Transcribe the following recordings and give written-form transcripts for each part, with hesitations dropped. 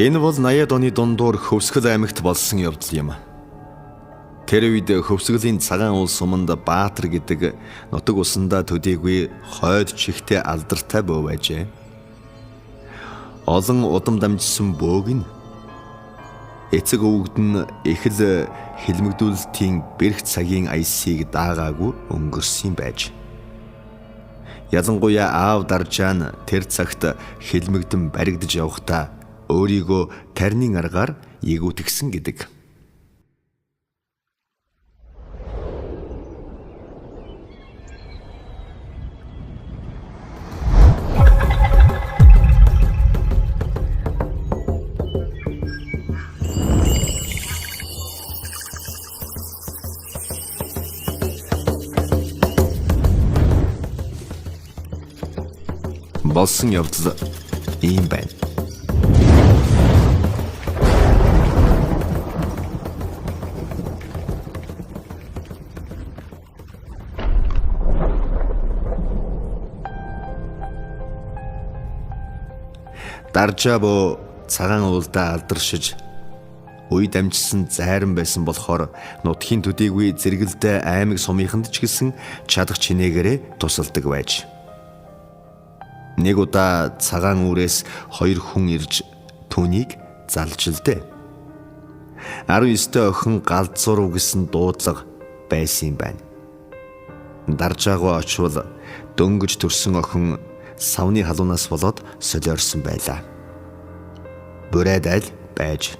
Энэ бол 80-ад оны дундуур Хөвсгөл аймагт болсон явдал юм. Тэр үед Хөвсгөлийн цагаан улс суманд Баатар гэдэг нутаг усандаа төдийгүй хойд чихтэй алдартай бөө байжээ. Олон удам дамжсан бөөг нь эцэг өвгөд нь эхэл хилмигдүүлэлтийн бэрх цагийн аясыг даагаагүй өнгөрсөн байж. Ялангуяа аав Даржаа нь тэр цагт хилмигдэн баригдаж явхдаа өөрийгөө тарны аргаар эгүүтгсэн гэдэг. Болсон явдал ийм байна. Даржаа бөө цагаан уулдаа алдаршиж үе дамжсан зайран байсан болохоор нутгийн төдийгүй зэрэгэлдээ аймаг сумынханд ч гэсэн чадах чинээгээрээ тусалдаг байж. Нэг удаа цагаан үрээс 2 хүн ирж түүнийг залж л дээ. 19-т охин галзуурв гэсэн дуудлага байсан юм байна. Даржаагаа очвол дөнгөж төрсөн охин савны халуунаас болоод солиорсон байлаа. Бүрээд аль байж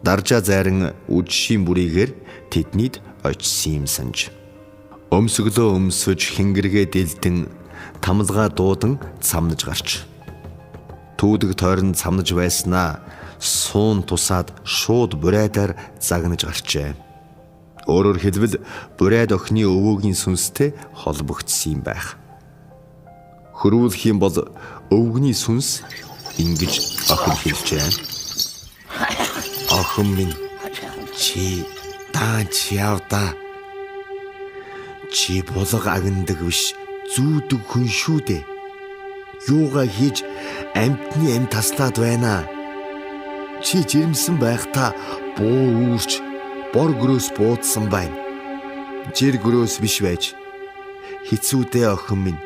Даржаа зайран үдшийн бүрийгээр тэднийд очсон юм санж. Өмсгөлөө өмсөж хингэргээ дэлдэн тамлгаа дуудан цамнаж гарч. Түүдэг тойрон цамнаж байснаа суун тусаад шууд бурайдаар загнаж гарчээ. Өөрөөр хэлбэл бурайд охины өвөөгийн сүнстэй холбогдсон юм байх. Хөрвүүлэх юм бол өвгөний сүнс ингэж охин хэлжээ. Охин минь чи даач явда. Чи булга агнадаг биш зүүдэг хүн шүү дээ. Юугаа хийж амьтны амь таслаад байна. Чи жирэмсэн байхдаа буу үүрч бор гөрөөс буудсан байна. Жир гөрөөс биш байж хэцүүдээ охин минь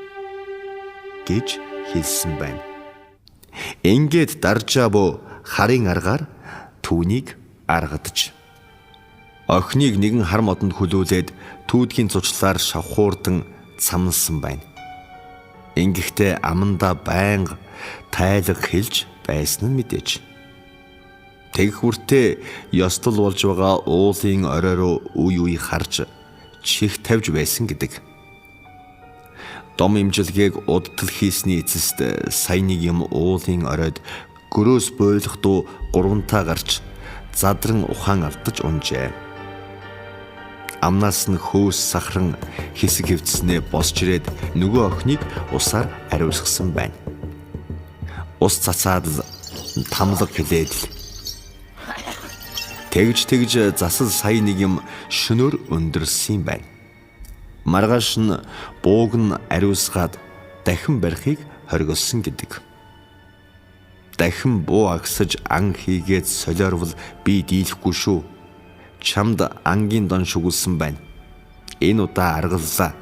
гэж хэлсэн байна. Ингээд Даржаа бөө харын аргаар түүнийг аргадж охиныг нэгэн хар модонд хүлүүлээд түүдгийн цучлаар шавхуурдан цамнсан байна. Ингэхдээ амандаа байнга тайлга хэлж байсан нь мэдээж. Тэгэх хүртээ ёстол болж байгаа уулын орой руу үе харж чих тавьж байсан гэдэг. Дом имжилгээг удтал хийсний эцэст сая нэг юм уулын оройд гөрөөс бойлох дуу гурвантаа гарч задран ухаан алдаж унжээ. Амнаас нь хөөс сахран хэсэг хөвцснээ босч ирээд нөгөө охиныг усаар ариусгасан байна. Ус цацаад тамлаг хэлээд л. Тэгж засал сая нэг юм шөнөөр өндөрсөн байна. Маргааш нь бууг нь ариусгаад дахин барихыг хоригдсон гэдэг. Дахин буу агсаж ан хийгээд солиорвол би дийлэхгүй шүү. Чамд ангийн дон шүглсэн байна. Энэ удаа аргаллаа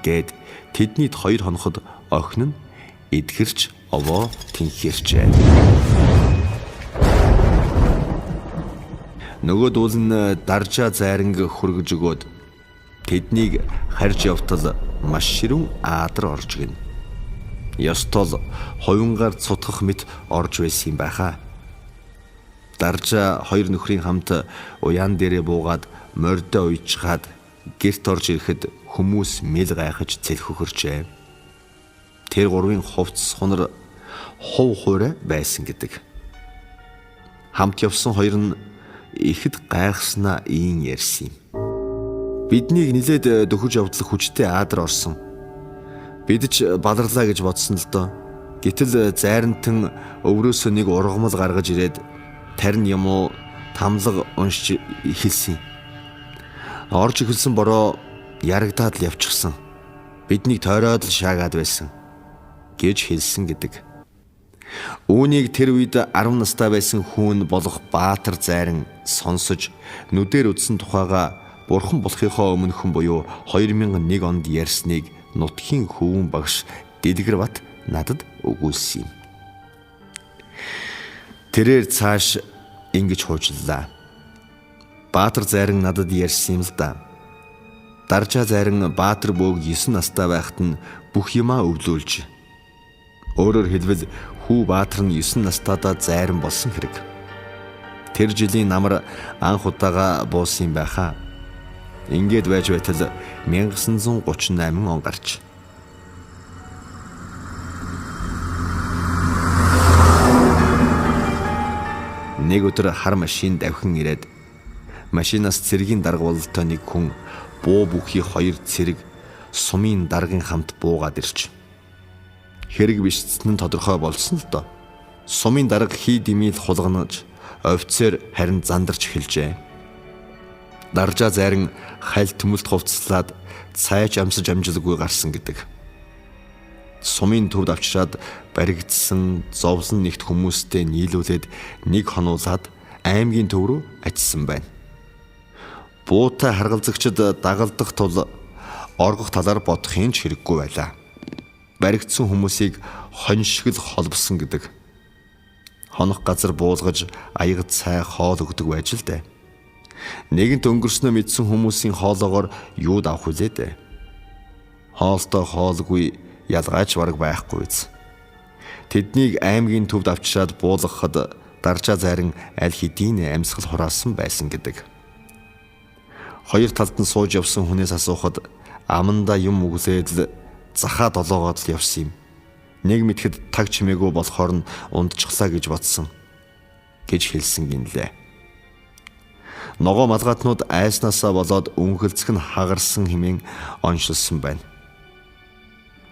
гэд тэднийд 2 хоноход охин нь эдгэрч овоо тэнхэрчээ. Нөгөө дүүл нь Даржаа зайранг хүргэж өгөөд тэднийг харж явтал маш ширүүн аадар орж гин. Ёстол хувингаар цутгах мэт орж байсан юм байхаа. Даржаа 2 нөхрийн хамт уяан дээрээ буугаад морьдоо уйчгаад гэрт орж ирэхэд хүмүүс мэл гайхаж цэлхөхөрчээ. Тэр 3-ын хувцс хонор хув хуурай байсан гэдэг. Хамт явсан 2 нь ихэд гайхснаа ийн ярьсан юм. Биднийг нилээд дөхөж явдлах хүчтэй аадар орсон. Бид ч баларлаа гэж бодсон л доо. Гэтэл зайрантан өврөөсөө нэг ургамал гаргаж ирээд тарин юм уу тамлаг уншиж хэлсэн. Орж эхэлсэн бороо ярагдаад л явчихсан. Биднийг тойроод л шаагаад байсан гэж хэлсэн гэдэг. Үүнийг тэр үед 10 настай байсан хүүн болох Баатар Зайран сонсож нүдээр үзсэн тухайга бурхан болохынхоо өмнөхөн буюу 2001 онд ярьсныг нутгийн хөвөн багш Дэлгэр-бат надад өгүүлсэн юм. Тэрээр цааш ингэж хуужлаа. Баатар Зайран надад ярьсан юм л да. Даржаа Зайран Баатар бөөг 9 настай байхад нь бүх юмаа өвлүүлж. Өөрөөр хэлбэл хүү Баатар нь 9 настайдаа Зайран болсон хэрэг. Тэр жилийн намар анх удаага буусан юм байхаа. Ингээд байж байтал 1938 он гарч. Нэг өдөр хар машин давхин ирээд машинаас цэргийн даргуулалттай нэг хүн буу бүхий 2 цэрэг сумын даргын хамт буугаад ирж. Хэрэг бишцэн нь тодорхой болсон л доо. Сумын дарга хий димийл хулганаж, офицер харин зандарч эхэлжээ. Даржаа Зайран хайлт төмөлт хувцаслаад цайж амсаж амжилгүй гарсан гэдэг. Сумын төвд авчираад баригдсан зовлон нэгт хүмүүстэй нийлүүлээд нэг хонуулаад аймгийн төв рүү очисон байна. Буутай харгалзагчид дагалдах тул оргох талаар бодохын ч хэрэггүй байлаа. Баригдсан хүмүүсийг хоншигл холбосон гэдэг. Хонох газар буулгаж аягд цай хоол өгдөг байж л дээ. Нэгэнт өнгөрснөө мэдсэн хүмүүсийн хоолоогоор юуд авах үлээ дээ. Хоолтой хоолгүй ялгаач бараг байхгүй биз. Тэднийг аймгийн төвд авчираад буулгахад Даржаа Зайран аль хэдийн амьсгал хураасан байсан гэдэг. Хоёр талд нь сууж явсан хүнээс асуухад аманда юм үглээд л захаа долоогоод л явсан юм. Нэг мэтгэд таг чимээгүй болохоор нь ундчихлаа гэж бодсон гэж хэлсэн гинлээ. Ногоо малгайтнууд айснаасаа болоод өнхөлцөх нь хагарсан хэмээн оншилсан байна.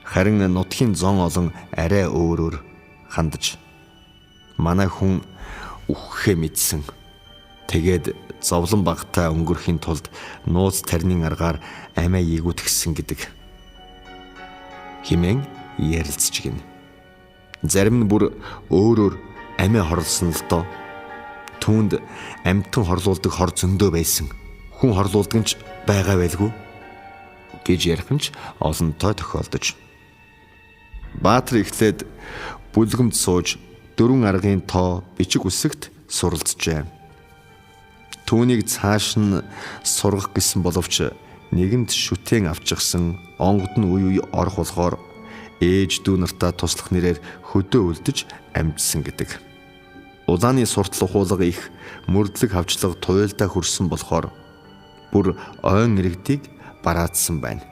Харин нутгийн зон олон арай өөрөөр хандаж манай хүн үххээ мэдсэн. Тэгээд зовлон багтаа өнгөрөхийн тулд нууц тарины аргаар амиа ийгүтгсэн гэдэг хэмээн ярилцж гин. Зарим нь бүр өөрөөр амиа хорлсон л доо. Түүнд амьтан хорлуулдаг хор зөндөө байсан. Хүн хорлуулдаг нь ч байгаа байлгүй гэж ярих нь ч олонтой тохиолдож. Баатар эхлээд бүлгэмд сууж 4 аргын тоо бичиг үсэгт суралцжээ. Түүнийг цааш нь сургах гэсэн боловч нэгэнд шүтэн авчихсан онгод нь үе үе орох болохоор ээж дүү нартаа туслах нэрээр хөдөө үлдэж амьдсан гэдэг. Улааны суртал ухуулга их мөрдлөг хавчлага туйлдаа хүрсэн болохоор бүр ойн иргэдийг бараадсан байна.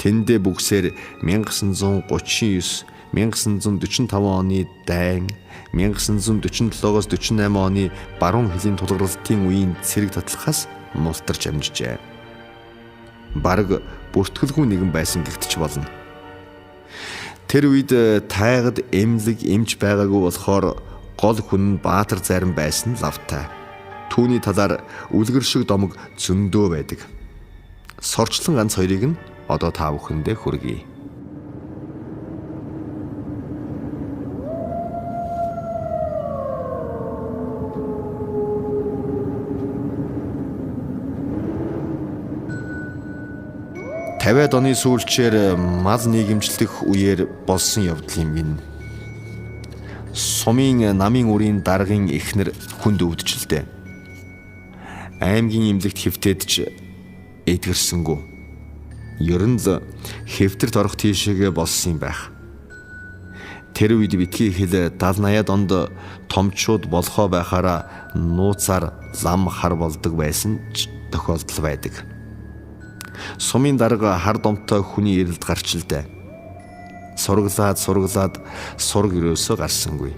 Тэндээ бүгсээр 1939, 1945 оны дайн, 1947-оос 48 оны баруун хилийн тулгарлалтын үеийн цэрэг татлахаас мултарч амжижээ. Бараг бүртгэлгүй нэгэн байсан гэгтч болно. Тэр үед тайгад эмнэлэг эмч байгаагүй болохоор гол хүн нь Баатар Зайран байсан лавтай. Түүний талаар үлгэр шиг домог зөндөө байдаг. Сорчлон ганц хоёрыг нь одоо та бүхэндээ хүргэе. Тавиад оны сүүлчээр мал нийгэмчлэх үеэр болсон явдал юм гин. Сумын намын үрийн даргын эхнэр хүнд өвдчихлээ. Аймгийн эмнэлэгт хэвтээдч эдгэрсэнгүү. Ер нь л хэвтэрт орох тийшээгээ болсон юм байх. Тэр үед битгий хэл 70-80-ад онд томчууд болохоо байхаараа нууцаар лам хар болдог байсан ч тохиолдол байдаг. Сумын дарга хар домтой хүний ирэлд гарч л дээ. Сурглаад сураг өрөөсөө гарсангүй.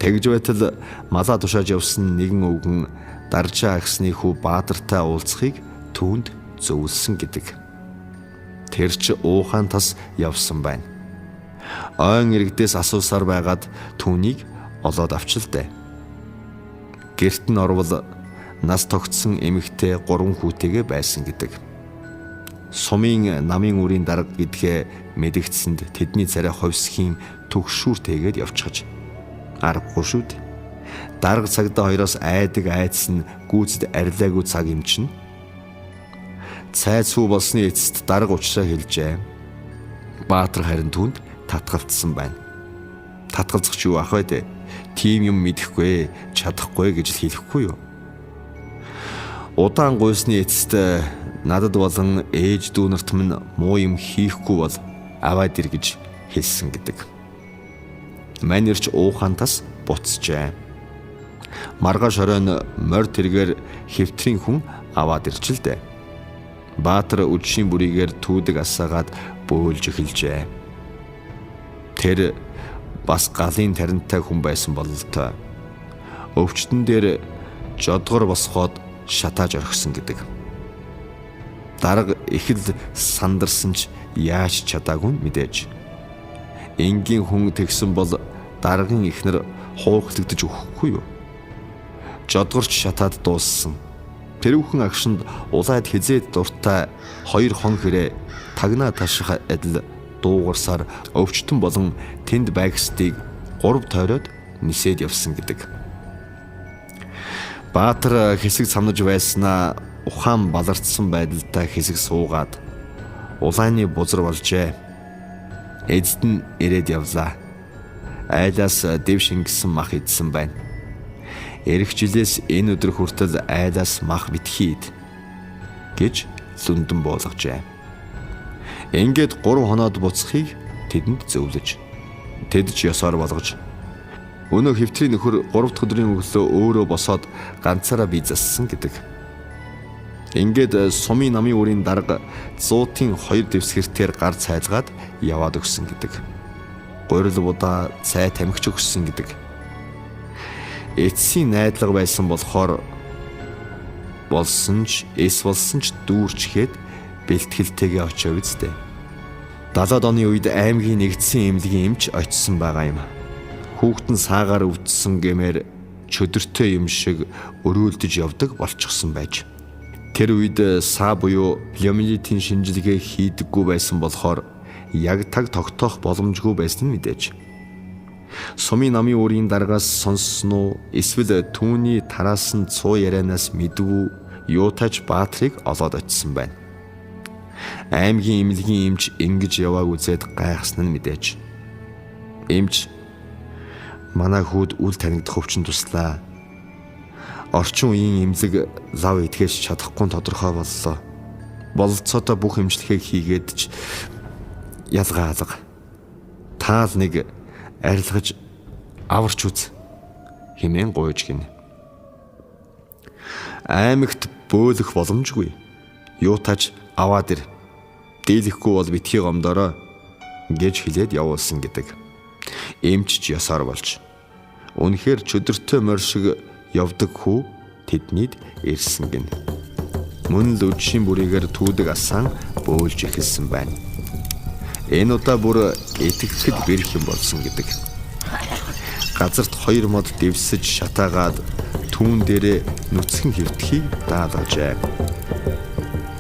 Тэгж байтал малаа тушааж явсан нэгэн өвгөн Даржаа агсны хүү Баатартай уулзахыг түүнд зөвлөсөн гэдэг. Тэр ч уухаан тас явсан байна. Ойн иргэдээс асуусаар байгаад түүнийг олоод авчилдээ. Гэрт нь орвол нас тогтсон эмэгтэй 3 хүүтэйгээ байсан гэдэг. Сумын намын үрийн дарга гэдгээ мэдэгдсэнд тэдний царай ховсхийн төгшүүртэйгээд явчихаж аргагүй шүү дээ. Дарга цагдаа хоёроос айдаг айдас нь гүйцэд арилаагүй цаг юм чинь. Цайз хүү болсны эцэст дарга уучраа хэлжээ. Баатар харин түүнд татгалцсан байна. Татгалзах ч юу ах вэ дээ? Тим юм мэдэхгүй, чадахгүй гэж л хэлэхгүй юу? Удаан гуйсны эцэст надад болон ээж дүү нарт минь муу юм хийхгүй бол аваад ир гэж хэлсэн гэдэг. Манерч уухантас буцжээ. Маргааш оройн морь тэргээр хэвтрийн хүн аваад ирчил дээ. Баатар үдшийн бүрийгээр түүдэг асаагаад бөөлж эхэлжээ. Тэр бас галын таринтай хүн байсан бололтой. Өвчтөн дээр жодгор босгоод шатааж орхисон гэдэг. Дарга их л сандарсан ч яаж чадаагүй мэдээж. Энгийн хүн тэгсэн бол даргын ихнэр хуурхлагдаж өгөхгүй юу? Жодгорч шатаад дууссан. Тэрүүхэн агшинд улайд хизээд дуртай 2 хон хэрэг тагнаа таших адил дуугарсаар өвчтөн болон тэнд байгстыг 3 тойроод нисээд явсан гэдэг. Баатар хэсэг самнаж байснаа ухаан балардсан байдалтай хэсэг суугаад улааны бузар болжээ. Эзэд нь ирээд явлаа. Айлаас дэв шингэсэн мах идсэн байна. Ирэх жилээс энэ өдөр хүртэл айлаас мах битхийд гэж лүндэн буулгажээ. Ингээд 3 хоноод буцахыг тэдэнд зөвлөж тэд ч ёсоор болгож өнөө хэвтрийн нөхөр 3 дахь өдрийн өглөө өөрөө босоод ганцаараа бие зассан гэдэг. Ингээд сумын намын үрийн дарга 100-ийн 2 дэвсгэртээр гар цайлгаад яваад өгсөн гэдэг. Гурил будаа цай тамхиж өгсөн гэдэг. Эцсийн найдлага байсан болохоор болсон ч эс болсон ч дүүрчгээд бэлтгэлтэйгээ очив үсттэй. 70-аад оны үед аймгийн нэгдсэн эмнэлгийн эмч очсон байгаа юм. Хүүхдэн саагаар өвдсөн гэмээр чөдөртэй юм шиг өрөөлдөж явдаг болчихсон байж. Тэр үед саа буюу племилитийн шинжилгээ хийдэггүй байсан болохоор яг таг тогтоох боломжгүй байсан нь мэдээж. Сумын намын үрийн даргаас сонссон уу эсвэл түүний тараасан цуу ярианаас мэдвүү юутайч Баатрыг олоод очсон байна. Аймгийн эмнэлгийн эмч ингэж явааг үзээд гайхсан нь мэдээж. Эмч манай хүүд үл танигдах өвчин туслаа. Орчин үеийн эмнэлэг лав итгэж чадахгүй тодорхой боллоо. Бололцоотой бүх эмчилгээг хийгээд ч ялгаа алга. Таал нэг арилгаж аварч үз хэмээн гуйж гин. Аймагт бөөлөх боломжгүй. Юутач аваад ир. Дийлэхгүй бол битгий гомдороо гэж хэлээд явуулсан гэдэг. Эмч ч ёсоор болж. Үнэхээр чөдөртэй морь шиг явдаг хүү тэднийд ирсэн гин. Мөн л үдшийн бүрийгээр түүдэг асаан бөөлж эхэлсэн байна. Энэ удаа бүр итгэхэд бэрх юм болсон гэдэг. Газарт 2 мод дэвсэж шатаагаад түүн дээрээ нүцгэн хэвтхийг даалгажээ.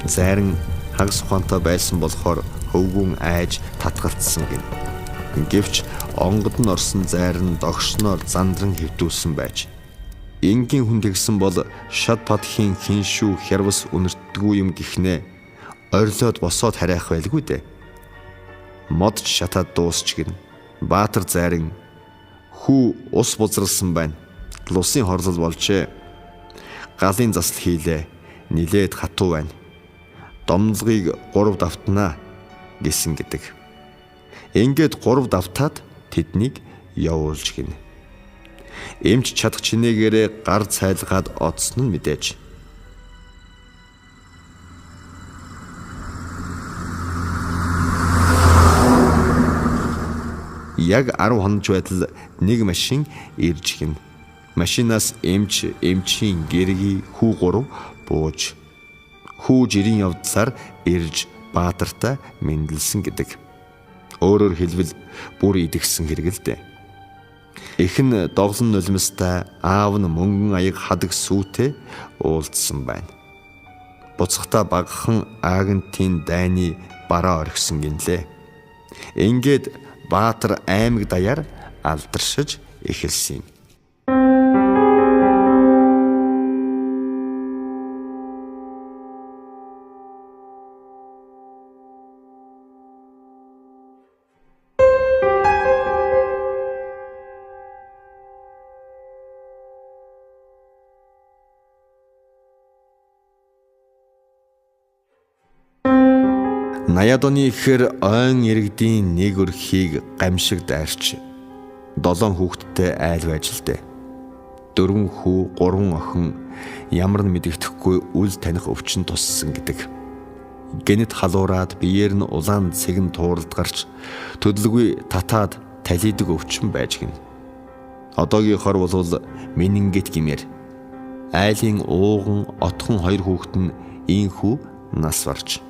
Зарин хагас ухаантай байсан болохоор хөвгүн айж татгалцсан гин. Гэвч онгод нь орсон зайр нь догшноор зандран хэвтүүлсэн байж. Энгийн хүн тэгсэн бол шад падхийн хиншүү хярвас үнэртдэггүй юм гихнээ орилоод босоод харайх байлгүй дээ. Модч шатаад дуусч гин. Баатар зайрын хүү ус бузралсан байна. Лусын хорлол болжээ. Галын засал хийлээ. Нилээд хатуу байна. Домлогыг 3 давтнаа гэсэн гэдэг. Ингээд 3 давтаад тэднийг явуулж гин. Эмч чадах чинээгээрээ гар цайлгаад одсон нь мэдээж. Яг 10 хоног байтал нэг машин ирж гин. Машинаас эмчийн гэргий хүү 3 бууж. Хүү жирийн явдлаар ирж Баатартай мэндэлсэн гэдэг. Өөрөөр хэлбэл бүр идэгсэн хэрэг л дээ. Эхэн доглон нулимстай аав нь мөнгөн аяг хадаг сүүтэй уулзсан байна. Буцахта багахан агентийн дайны бараа орхисон гинлээ. Ингээд Баатар аймаг даяар алдаршиж эхэлсэн юм. Наяад оны ихэр ойн иргэдийн нэг өрхийг гамшиг дайрч 7 хүүхэдтэй айл байж л дээ. 4 хүү, 3 охин ямар нь мэдэгдэхгүй үл таних өвчин туссан гэдэг. Гэнэт халуураад биеэр нь улаан цэгэн тууралд гарч төдөлгүй татаад талидаг өвчин байж гин. Одоогийнхоор бол менингит гэмээр айлын ууган отхон 2 хүүхэд нь ийхүү нас барж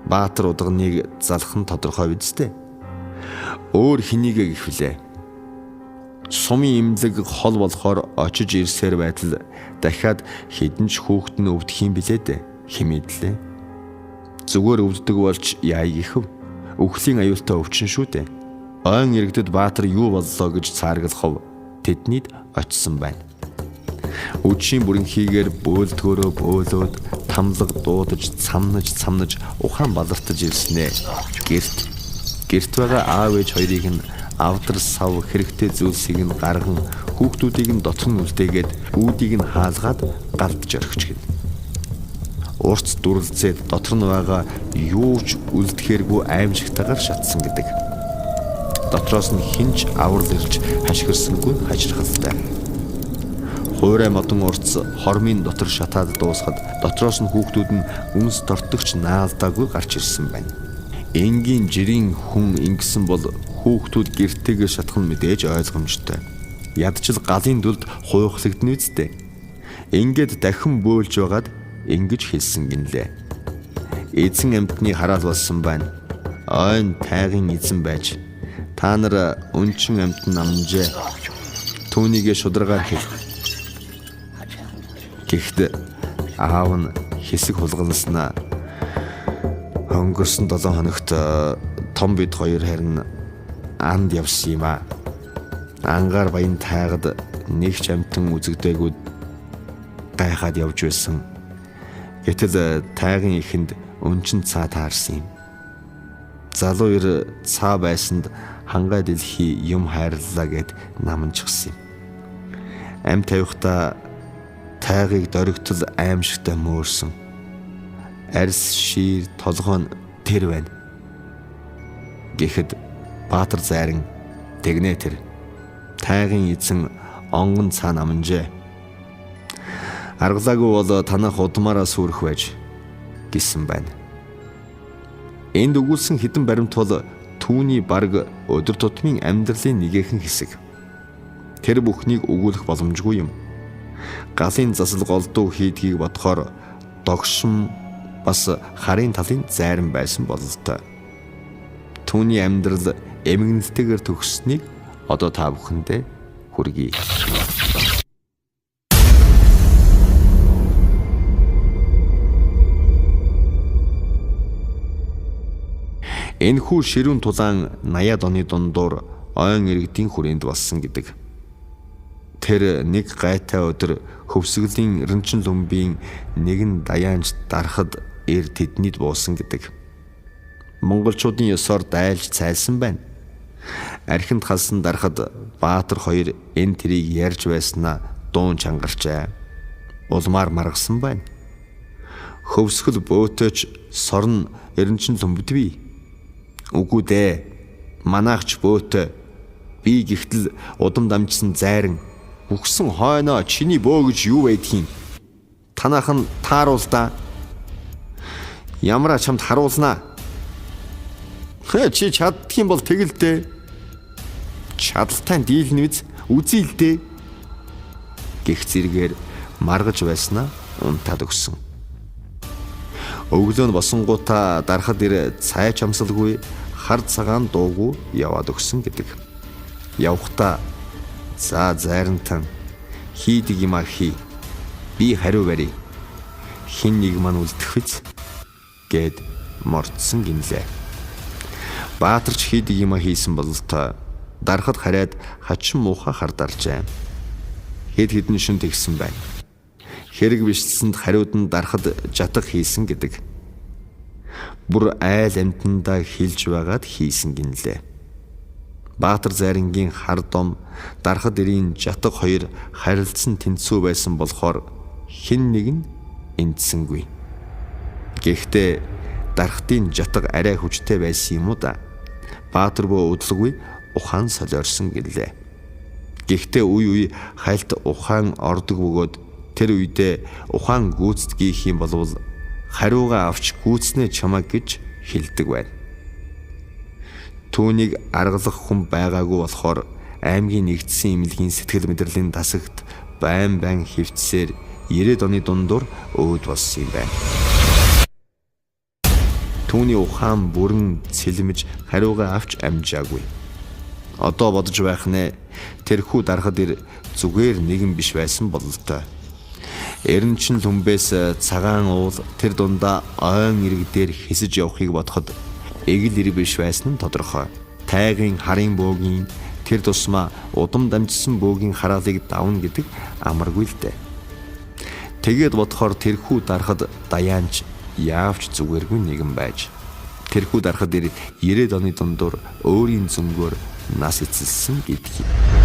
Баатар удганыг залах нь тодорхой биз дээ. Өөр хэнийгээ гэхвүлээ. Сумын имлэг хол болохоор очиж ирсээр байтал дахиад хэдэн ч хүүхэд нь өвдөх юм билээ дээ хэмээдлээ. Зүгээр өвддөг болж яа гихв. Үхлийн аюултай өвчин шүү дээ. Ойн иргэдэд Баатар юу боллоо гэж цааргалхав тэднийд очсон байна. Өчийн бүрэнхийгээр бөөлдгөөрөө бөөлөөд тамлаг дуудаж цамнаж ухаан балартаж ирснэ. Гэрт байгаа аав ээж хоёрыг нь авдар сав хэрэгтэй зүйлсийг нь гарган хүүхдүүдийг нь дотор нь үлдээгээд үүдийг нь хаалгаад галдж орхиж гин. Урт дүрлцээд дотор нь байгаа юу ч үлдэхээргүй аимшигтайгаар шатсан гэдэг. Дотроос нь хинч аврал ирж хашгирсангүй хачирхалтай. Хуурай модон урц хормын дотор шатаад дуусахад дотроос нь хүүхдүүд нь үнс тортогч наалдаагүй гарч ирсэн байна. Энгийн жирийн хүн ингэсэн бол хүүхдүүд гэртээгээ шатах нь мэдээж ойлгомжтой. Ядчил галын дүлд хуйхлагдана үсттэй. Ингээд дахин бөөлж байгаад ингэж хэлсэн гинлээ. Эзэн амьтны хараал болсон байна. Ойн тайгын эзэн байж та нар өнчин амьтан амжээ. Түүнийгээ шударгаар хэл. Гэхдээ аав нь хэсэг хулгалснаа өнгөрсөн 7 хоногт том бид хоёр харин анд явсан юм а. Ангаар баян тайгад нэг ч амтан үзэгдээгүй гайхаад явж байсан. Гэтэл тайгын ихэнд өнчин цаа таарсан юм. Залуу ир цаа байсанд хангай дэлхий юм хайрлаа гэд наманчихсан юм. Ам тавихта тайгийг дөрөгтөл аимшигтай мөөрсөн. Арс шир толгой нь тэр байна. Гэхэд Баатар зайран тэгнэ тэр. Тайгийн эзэн онгон цаана амжээ. Аргалаагүй бол танах удмаараа сүрэх байж гэсэн байна. Энд өгүүлсэн хідэн баримт бол түүний бараг өдөр тутмын амьдралын нэгэн хэсэг. Тэр бүхнийг өгүүлэх боломжгүй юм. Галын засал голдуу хийдгийг бодохоор догшин бас харын талын зайран байсан бололтой. Түүний амьдрал эмгэнэлтэйгээр төгссөнийг одоо та бүхэндээ хүргэе. Энэхүү ширүүн тулаан 80-ад оны дундуур ойн иргэдийн хүрээнд болсон гэдэг. Тэр нэг гайтай өдөр хөвсгөлийн рэнчин лумбийн нэгэн даяанч дарахад эр тэднийд буусан гэдэг. Монголчуудын ёсоор дайлж цайлсан байна. Архинд халсан дарахад Баатар хоёр энэ тэрийг ярьж байснаа дуун чангарчаа. Улмаар маргасан байна. Хөвсгөл бөөтөж сорн эренчин лумбдвэ. Үгүй дээ. Манаагч бөөтө. Би гихтэл удам дамжсан зайран үхсэн хойноо чиний бөө гэж юу байдгийг танах нь тааруул да. Ямраа чамд харуулнаа. Чи чаддг юм бол тэгэлдээ. Чадaltaй дийлнэ биз үзье л дээ. Гэх зэрэгээр маргаж байснаа унтаад өгсөн. Өглөө нь босонгуудаа дарахад ир цай чамсалгүй хар цагаан дуугүй яваад өгсөн гэдэг. Явхдаа за зайрантан хийдэг юм хий. Би хариу барья. Хин нэг маань үлдэхвэц гэд мордсон гинлээ. Баатарч хийдэг юма хийсэн бололтой дарахад хараад хачин муухай хардаржээ. Хэд хэдэн шин тэгсэн байна. Хэрэг бишлсэнд хариуд нь дарахад жатах хийсэн гэдэг. Бүр айл амтандаа хилж байгаад хийсэн гинлээ. Баатар Зарингийн хар дом дарахад ирийн жатах хоёр харилцсан тэнцүү байсан болохоор хэн нэг нь эндсэнгүй. Гэхдээ дарахтын жатах арай хүчтэй байсан юм уу да. Баатар бөө удалгүй ухаан солиорсон гэлээ. Гэхдээ үе үе хайлт ухаан ордог бөгөөд тэр үедээ ухаан гүйцэтгэх юм болвол хариугаа авч гүйцнээ чамаг гэж хэлдэг байна. Түүнийг аргалах хүн байгаагүй болохоор аймгийн нэгдсэн эмнэлгийн сэтгэл мэдрэлийн тасагт байн хөвцсээр 90 оны дундуур өөд болсон юм байна. Түүний ухаан бүрэн цэлмэж хариугаа авч амжаагүй. Одоо бодож байх нэ тэрхүү дарахад зүгээр нэгэн биш байсан бололтой. Эренчин түмбээс цагаан уул тэр дундаа ойн ирэг дээр хэсэж явахыг бодоход эгэл ир биш байсан нь тодорхой. Тайгын харын бөөгийн тэр тусмаа удам дамжсан бөөгийн хараалыг давна гэдэг амаргүй л дээ. Тэгээд бодохоор тэрхүү дарахад даяанч яавч зүгээргүй нэгэн байж тэрхүү дарахад 90 оны дундуур өөрийн зөнгөөр нас эцэлсэн гэдгийг.